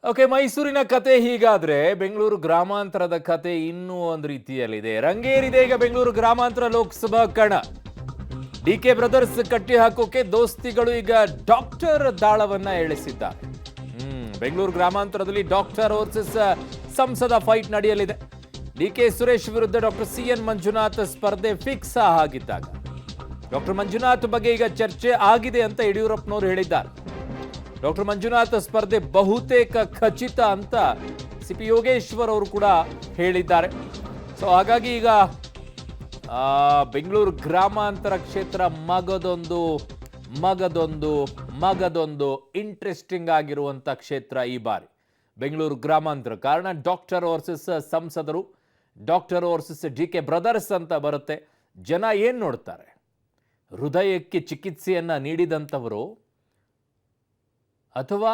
Okay, ಮೈಸೂರಿನ ಕತೆ ಹೀಗಾದ್ರೆ ಬೆಂಗಳೂರು ಗ್ರಾಮಾಂತರದ ಕತೆ ಇನ್ನೂ ಒಂದು ರೀತಿಯಲ್ಲಿದೆ. ರಂಗೇರಿದೆ ಈಗ ಬೆಂಗಳೂರು ಗ್ರಾಮಾಂತರ ಲೋಕಸಭಾ ಕಣ. ಡಿಕೆ ಬ್ರದರ್ಸ್ ಕಟ್ಟಿ ಹಾಕೋಕೆ ದೋಸ್ತಿಗಳು ಈಗ ಡಾಕ್ಟರ್ ದಾಳವನ್ನ ಎಳೆಸಿದ್ದಾರೆ. ಬೆಂಗಳೂರು ಗ್ರಾಮಾಂತರದಲ್ಲಿ ಡಾಕ್ಟರ್ ವರ್ಸಸ್ ಸಂಸದ ಫೈಟ್ ನಡೆಯಲಿದೆ. ಡಿಕೆ ಸುರೇಶ್ ವಿರುದ್ಧ ಡಾಕ್ಟರ್ ಸಿಎನ್ ಮಂಜುನಾಥ್ ಸ್ಪರ್ಧೆ ಫಿಕ್ಸ್ ಆಗಿದ್ದಾಗ ಡಾಕ್ಟರ್ ಮಂಜುನಾಥ್ ಬಗ್ಗೆ ಈಗ ಚರ್ಚೆ ಆಗಿದೆ ಅಂತ ಯಡಿಯೂರಪ್ಪನವರು ಹೇಳಿದ್ದಾರೆ. ಡಾಕ್ಟರ್ ಮಂಜುನಾಥ್ ಸ್ಪರ್ಧೆ ಬಹುತೇಕ ಖಚಿತ ಅಂತ ಸಿಪಿ ಯೋಗೇಶ್ವರ್ ಅವರು ಕೂಡ ಹೇಳಿದ್ದಾರೆ. ಸೊ ಹಾಗಾಗಿ ಈಗ ಬೆಂಗಳೂರು ಗ್ರಾಮಾಂತರ ಕ್ಷೇತ್ರ ಮಗದೊಂದು ಇಂಟ್ರೆಸ್ಟಿಂಗ್ ಆಗಿರುವಂಥ ಕ್ಷೇತ್ರ ಈ ಬಾರಿ ಬೆಂಗಳೂರು ಗ್ರಾಮಾಂತರ. ಕಾರಣ ಡಾಕ್ಟರ್ ವರ್ಸಸ್ ಸಂಸದರು, ಡಾಕ್ಟರ್ ವರ್ಸಸ್ ಡಿಕೆ ಬ್ರದರ್ಸ್ ಅಂತ ಬರುತ್ತೆ. ಜನ ಏನು ನೋಡ್ತಾರೆ? ಹೃದಯಕ್ಕೆ ಚಿಕಿತ್ಸೆಯನ್ನು ನೀಡಿದಂಥವರು ಅಥವಾ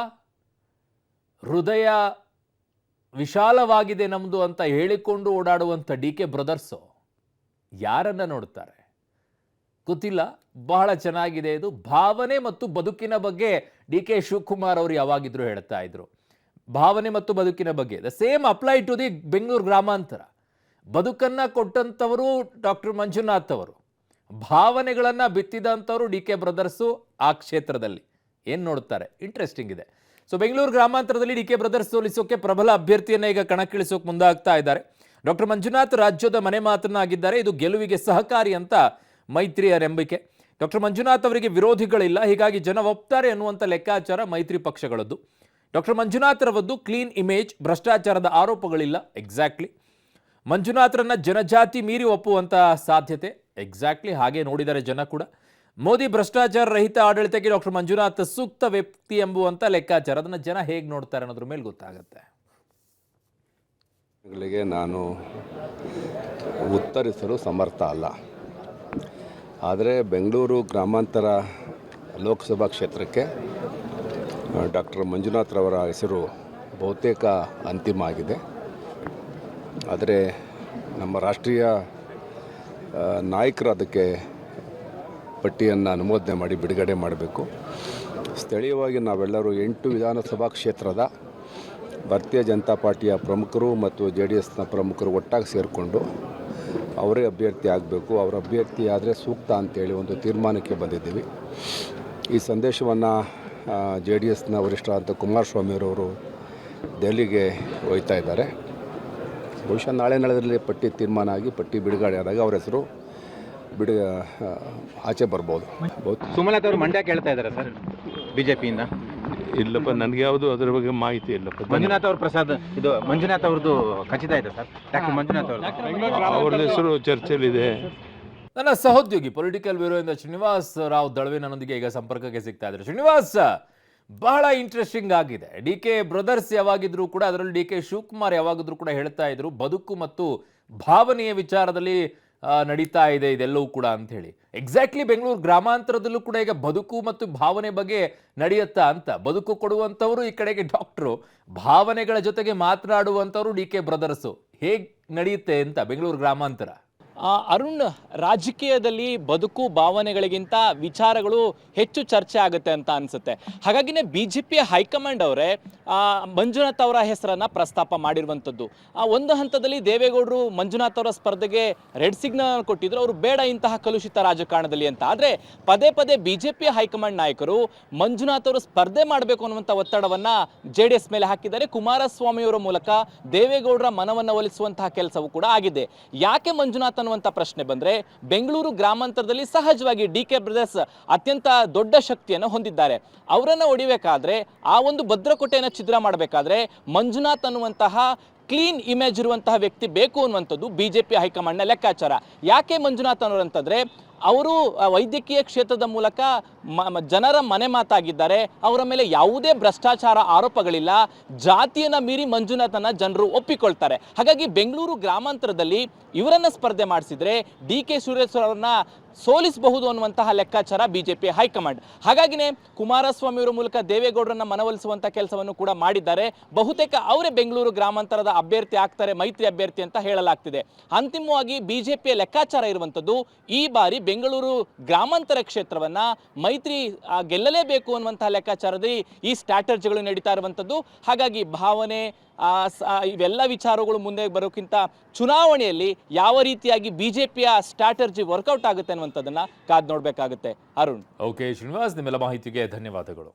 ಹೃದಯ ವಿಶಾಲವಾಗಿದೆ ನಮ್ಮದು ಅಂತ ಹೇಳಿಕೊಂಡು ಓಡಾಡುವಂಥ ಡಿಕೆ ಬ್ರದರ್ಸು ಯಾರನ್ನ ನೋಡ್ತಾರೆ ಗೊತ್ತಿಲ್ಲ. ಬಹಳ ಚೆನ್ನಾಗಿದೆ ಇದು. ಭಾವನೆ ಮತ್ತು ಬದುಕಿನ ಬಗ್ಗೆ ಡಿಕೆ ಶಿವಕುಮಾರ್ ಅವರು ಯಾವಾಗಿದ್ರು ಹೇಳ್ತಾ ಇದ್ರು. ಭಾವನೆ ಮತ್ತು ಬದುಕಿನ ಬಗ್ಗೆ the same apply to the Bengaluru ಗ್ರಾಮಾಂತರ. ಬದುಕನ್ನ ಕೊಟ್ಟಂಥವರು ಡಾಕ್ಟರ್ ಮಂಜುನಾಥ್ ಅವರು, ಭಾವನೆಗಳನ್ನು ಬಿತ್ತಿದಂಥವರು ಡಿಕೆ ಬ್ರದರ್ಸು ಆ ಕ್ಷೇತ್ರದಲ್ಲಿ. ಏನು ನೋಡ್ತಾರೆ? ಇಂಟ್ರೆಸ್ಟಿಂಗ್ ಇದೆ. ಸೊ ಬೆಂಗಳೂರು ಗ್ರಾಮಾಂತರದಲ್ಲಿ ಡಿಕೆ ಬ್ರದರ್ಸ್ ಸೋಲಿಸೋಕೆ ಪ್ರಬಲ ಅಭ್ಯರ್ಥಿಯನ್ನು ಈಗ ಕಣಕ್ಕಿಳಿಸೋಕೆ ಮುಂದಾಗ್ತಾ ಇದ್ದಾರೆ. ಡಾಕ್ಟರ್ ಮಂಜುನಾಥ್ ರಾಜ್ಯದ ಮನೆ ಮಾತನಾಗಿದ್ದಾರೆ. ಇದು ಗೆಲುವಿಗೆ ಸಹಕಾರಿ ಅಂತ ಮೈತ್ರಿಯ ನಂಬಿಕೆ. ಡಾಕ್ಟರ್ ಮಂಜುನಾಥ್ ಅವರಿಗೆ ವಿರೋಧಿಗಳಿಲ್ಲ, ಹೀಗಾಗಿ ಜನ ಒಪ್ತಾರೆ ಅನ್ನುವಂಥ ಲೆಕ್ಕಾಚಾರ ಮೈತ್ರಿ ಪಕ್ಷಗಳದ್ದು. ಡಾಕ್ಟರ್ ಮಂಜುನಾಥ್ ರವದ್ದು ಕ್ಲೀನ್ ಇಮೇಜ್, ಭ್ರಷ್ಟಾಚಾರದ ಆರೋಪಗಳಿಲ್ಲ. ಎಕ್ಸಾಕ್ಟ್ಲಿ. ಮಂಜುನಾಥ್ರನ್ನ ಜನಜಾತಿ ಮೀರಿ ಒಪ್ಪುವಂಥ ಸಾಧ್ಯತೆ ಎಕ್ಸಾಕ್ಟ್ಲಿ ಹಾಗೆ ನೋಡಿದ್ದಾರೆ ಜನ ಕೂಡ. ಮೋದಿ ಭ್ರಷ್ಟಾಚಾರ ರಹಿತ ಆಡಳಿತಕ್ಕೆ ಡಾಕ್ಟರ್ ಮಂಜುನಾಥ್ ಸೂಕ್ತ ವ್ಯಕ್ತಿ ಎಂಬುವಂಥ ಲೆಕ್ಕಾಚಾರ. ಅದನ್ನು ಜನ ಹೇಗೆ ನೋಡ್ತಾರೆ ಅನ್ನೋದ್ರ ಮೇಲೆ ಗೊತ್ತಾಗುತ್ತೆ. ನಾನು ಉತ್ತರಿಸಲು ಸಮರ್ಥ ಅಲ್ಲ. ಆದರೆ ಬೆಂಗಳೂರು ಗ್ರಾಮಾಂತರ ಲೋಕಸಭಾ ಕ್ಷೇತ್ರಕ್ಕೆ ಡಾಕ್ಟರ್ ಮಂಜುನಾಥ್ರವರ ಹೆಸರು ಬಹುತೇಕ ಅಂತಿಮ ಆಗಿದೆ. ಆದರೆ ನಮ್ಮ ರಾಷ್ಟ್ರೀಯ ನಾಯಕರು ಅದಕ್ಕೆ ಪಟ್ಟಿಯನ್ನು ಅನುಮೋದನೆ ಮಾಡಿ ಬಿಡುಗಡೆ ಮಾಡಬೇಕು. ಸ್ಥಳೀಯವಾಗಿ ನಾವೆಲ್ಲರೂ 8 ವಿಧಾನಸಭಾ ಕ್ಷೇತ್ರದ ಭಾರತೀಯ ಜನತಾ ಪಾರ್ಟಿಯ ಪ್ರಮುಖರು ಮತ್ತು JDSನ ಪ್ರಮುಖರು ಒಟ್ಟಾಗಿ ಸೇರಿಕೊಂಡು ಅವರೇ ಅಭ್ಯರ್ಥಿ ಆಗಬೇಕು, ಅವರ ಅಭ್ಯರ್ಥಿ ಆದರೆ ಸೂಕ್ತ ಅಂತೇಳಿ ಒಂದು ತೀರ್ಮಾನಕ್ಕೆ ಬಂದಿದ್ದೀವಿ. ಈ ಸಂದೇಶವನ್ನು JDSನ ವರಿಷ್ಠರಾದ ಕುಮಾರಸ್ವಾಮಿಯವರು ದೆಹಲಿಗೆ ಒಯ್ತಾ ಇದ್ದಾರೆ. ಬಹುಶಃ ನಾಳೆದಲ್ಲಿ ಪಟ್ಟಿ ತೀರ್ಮಾನ ಆಗಿ ಪಟ್ಟಿ ಬಿಡುಗಡೆ ಆದಾಗ ಅವರ ಹೆಸರು ಆಚೆ ಬರ್ಬೋದು. ಸುಮಲತಾ ಅವರು ಮಂಡ್ಯ ಕೇಳ್ತಾ ಇದ್ದಾರೆ ಸರ್ ಬಿಜೆಪಿಯಿಂದ. ಇಲ್ಲಪ್ಪ, ನನಗೆ ಯಾವುದು ಅದರ ಬಗ್ಗೆ ಮಾಹಿತಿ ಇಲ್ಲಪ್ಪ. ಮಂಜುನಾಥ್ ಅವ್ರ ಪ್ರಸಾದ್ ಇದು ಮಂಜುನಾಥ್ ಅವ್ರದ್ದು ಖಚಿತ ಇದೆ ಸರ್. ಡಾಕ್ಟರ್ ಮಂಜುನಾಥ್ ಅವ್ರ ಹೆಸರು ಚರ್ಚೆಯಲ್ಲಿದೆ. ನನ್ನ ಸಹೋದ್ಯೋಗಿ ಪೊಲಿಟಿಕಲ್ ಬ್ಯೂರೋಯಿಂದ ಶ್ರೀನಿವಾಸ್ ರಾವ್ ದಳವೆ ನನ್ನೊಂದಿಗೆ ಈಗ ಸಂಪರ್ಕಕ್ಕೆ ಸಿಗ್ತಾ ಇದ್ದಾರೆ. ಶ್ರೀನಿವಾಸ್, ಬಹಳ ಇಂಟ್ರೆಸ್ಟಿಂಗ್ ಆಗಿದೆ. ಡಿಕೆ ಬ್ರದರ್ಸ್ ಯಾವಾಗಿದ್ರು ಕೂಡ, ಅದರಲ್ಲಿ ಡಿಕೆ ಶಿವಕುಮಾರ್ ಯಾವಾಗಿದ್ರು ಕೂಡ ಹೇಳ್ತಾ ಇದ್ರು ಬದುಕು ಮತ್ತು ಭಾವನೆಯ ವಿಚಾರದಲ್ಲಿ ನಡೀತಾ ಇದೆ ಇದೆಲ್ಲವೂ ಕೂಡ ಅಂತ ಹೇಳಿ. ಎಕ್ಸಾಕ್ಟ್ಲಿ ಬೆಂಗಳೂರು ಗ್ರಾಮಾಂತರದಲ್ಲೂ ಕೂಡ ಈಗ ಬದುಕು ಮತ್ತು ಭಾವನೆ ಬಗ್ಗೆ ನಡೆಯುತ್ತಾ ಅಂತ. ಬದುಕು ಕೊಡುವಂಥವರು ಈ ಕಡೆಗೆ ಡಾಕ್ಟ್ರು, ಭಾವನೆಗಳ ಜೊತೆಗೆ ಮಾತನಾಡುವಂಥವ್ರು ಡಿಕೆ ಬ್ರದರ್ಸು. ಹೇಗೆ ನಡೆಯುತ್ತೆ ಅಂತ ಬೆಂಗಳೂರು ಗ್ರಾಮಾಂತರ? ಅರುಣ್, ರಾಜಕೀಯದಲ್ಲಿ ಬದುಕು ಭಾವನೆಗಳಿಗಿಂತ ವಿಚಾರಗಳು ಹೆಚ್ಚು ಚರ್ಚೆ ಆಗುತ್ತೆ ಅಂತ ಅನಿಸುತ್ತೆ. ಹಾಗಾಗಿನೇ BJP ಹೈಕಮಾಂಡ್ ಅವರೇ ಮಂಜುನಾಥ್ ಅವರ ಹೆಸರನ್ನು ಪ್ರಸ್ತಾಪ ಮಾಡಿರುವಂಥದ್ದು. ಒಂದು ಹಂತದಲ್ಲಿ ದೇವೇಗೌಡರು ಮಂಜುನಾಥ್ ಅವರ ಸ್ಪರ್ಧೆಗೆ ರೆಡ್ ಸಿಗ್ನಲ್ ಕೊಟ್ಟಿದ್ರು, ಅವರು ಬೇಡ ಇಂತಹ ಕಲುಷಿತ ರಾಜಕಾರಣದಲ್ಲಿ ಅಂತ. ಆದರೆ ಪದೇ BJP ಹೈಕಮಾಂಡ್ ನಾಯಕರು ಮಂಜುನಾಥ್ ಅವರು ಸ್ಪರ್ಧೆ ಮಾಡಬೇಕು ಅನ್ನುವಂಥ ಒತ್ತಡವನ್ನು JDS ಮೇಲೆ ಹಾಕಿದ್ದಾರೆ. ಕುಮಾರಸ್ವಾಮಿಯವರ ಮೂಲಕ ದೇವೇಗೌಡರ ಮನವನ್ನು ಒಲಿಸುವಂತಹ ಕೆಲಸವೂ ಕೂಡ ಆಗಿದೆ. ಯಾಕೆ ಮಂಜುನಾಥ್ ಅನ್ನುವಂಥ ಪ್ರಶ್ನೆ ಬಂದರೆ, ಬೆಂಗಳೂರು ಗ್ರಾಮಾಂತರದಲ್ಲಿ ಸಹಜವಾಗಿ ಡಿಕೆ ಬ್ರದರ್ಸ್ ಅತ್ಯಂತ ದೊಡ್ಡ ಶಕ್ತಿಯನ್ನು ಹೊಂದಿದ್ದಾರೆ. ಅವರನ್ನು ಹೊಡಿಬೇಕಾದ್ರೆ, ಆ ಒಂದು ಭದ್ರಕೋಟೆಯನ್ನು ಛಿದ್ರ ಮಾಡಬೇಕಾದ್ರೆ ಮಂಜುನಾಥ್ ಅನ್ನುವಂತಹ ಕ್ಲೀನ್ ಇಮೇಜ್ ಇರುವಂತಹ ವ್ಯಕ್ತಿ ಬೇಕು ಅನ್ನುವಂಥದ್ದು BJP ಹೈಕಮಾಂಡ್ನ ಲೆಕ್ಕಾಚಾರ. ಯಾಕೆ ಮಂಜುನಾಥ್ ಅನ್ನೋರಂತಂದರೆ, ಅವರು ವೈದ್ಯಕೀಯ ಕ್ಷೇತ್ರದ ಮೂಲಕ ಜನರ ಮನೆ ಮಾತಾಗಿದ್ದಾರೆ. ಅವರ ಮೇಲೆ ಯಾವುದೇ ಭ್ರಷ್ಟಾಚಾರ ಆರೋಪಗಳಿಲ್ಲ. ಜಾತಿಯನ್ನು ಮೀರಿ ಮಂಜುನಾಥನ ಜನರು ಒಪ್ಪಿಕೊಳ್ತಾರೆ. ಹಾಗಾಗಿ ಬೆಂಗಳೂರು ಗ್ರಾಮಾಂತರದಲ್ಲಿ ಇವರನ್ನು ಸ್ಪರ್ಧೆ ಮಾಡಿಸಿದ್ರೆ DK ಸುರೇಶ್ ಅವರನ್ನ ಸೋಲಿಸಬಹುದು ಅನ್ನುವಂತಹ ಲೆಕ್ಕಾಚಾರ BJP ಹೈಕಮಾಂಡ್. ಹಾಗಾಗಿನೇ ಕುಮಾರಸ್ವಾಮಿ ಅವರ ಮೂಲಕ ದೇವೇಗೌಡರನ್ನ ಮನವೊಲಿಸುವಂತಹ ಕೆಲಸವನ್ನು ಕೂಡ ಮಾಡಿದ್ದಾರೆ. ಬಹುತೇಕ ಅವರೇ ಬೆಂಗಳೂರು ಗ್ರಾಮಾಂತರದ ಅಭ್ಯರ್ಥಿ ಆಗ್ತಾರೆ, ಮೈತ್ರಿ ಅಭ್ಯರ್ಥಿ ಅಂತ ಹೇಳಲಾಗ್ತಿದೆ. ಅಂತಿಮವಾಗಿ BJP ಲೆಕ್ಕಾಚಾರ ಇರುವಂಥದ್ದು ಈ ಬಾರಿ ಬೆಂಗಳೂರು ಗ್ರಾಮಾಂತರ ಕ್ಷೇತ್ರವನ್ನ ಮೈತ್ರಿ ಗೆಲ್ಲಲೇಬೇಕು ಅನ್ನುವಂತಹ ಲೆಕ್ಕಾಚಾರದಲ್ಲಿ ಈ ಸ್ಟ್ರಾಟಜಿಗಳು ನಡೀತಾ ಇರುವಂಥದ್ದು. ಹಾಗಾಗಿ ಭಾವನೆ ಇವೆಲ್ಲ ವಿಚಾರಗಳು ಮುಂದೆ ಬರೋಕ್ಕಿಂತ ಚುನಾವಣೆಯಲ್ಲಿ ಯಾವ ರೀತಿಯಾಗಿ ಬಿಜೆಪಿಯ ಸ್ಟ್ರಾಟಜಿ ವರ್ಕೌಟ್ ಆಗುತ್ತೆ ಅನ್ನುವಂಥದ್ದನ್ನ ಕಾದು ನೋಡಬೇಕಾಗುತ್ತೆ. ಅರುಣ್. ಓಕೆ ಶ್ರೀನಿವಾಸ್, ನಿಮ್ಮೆಲ್ಲ ಮಾಹಿತಿಗೆ ಧನ್ಯವಾದಗಳು.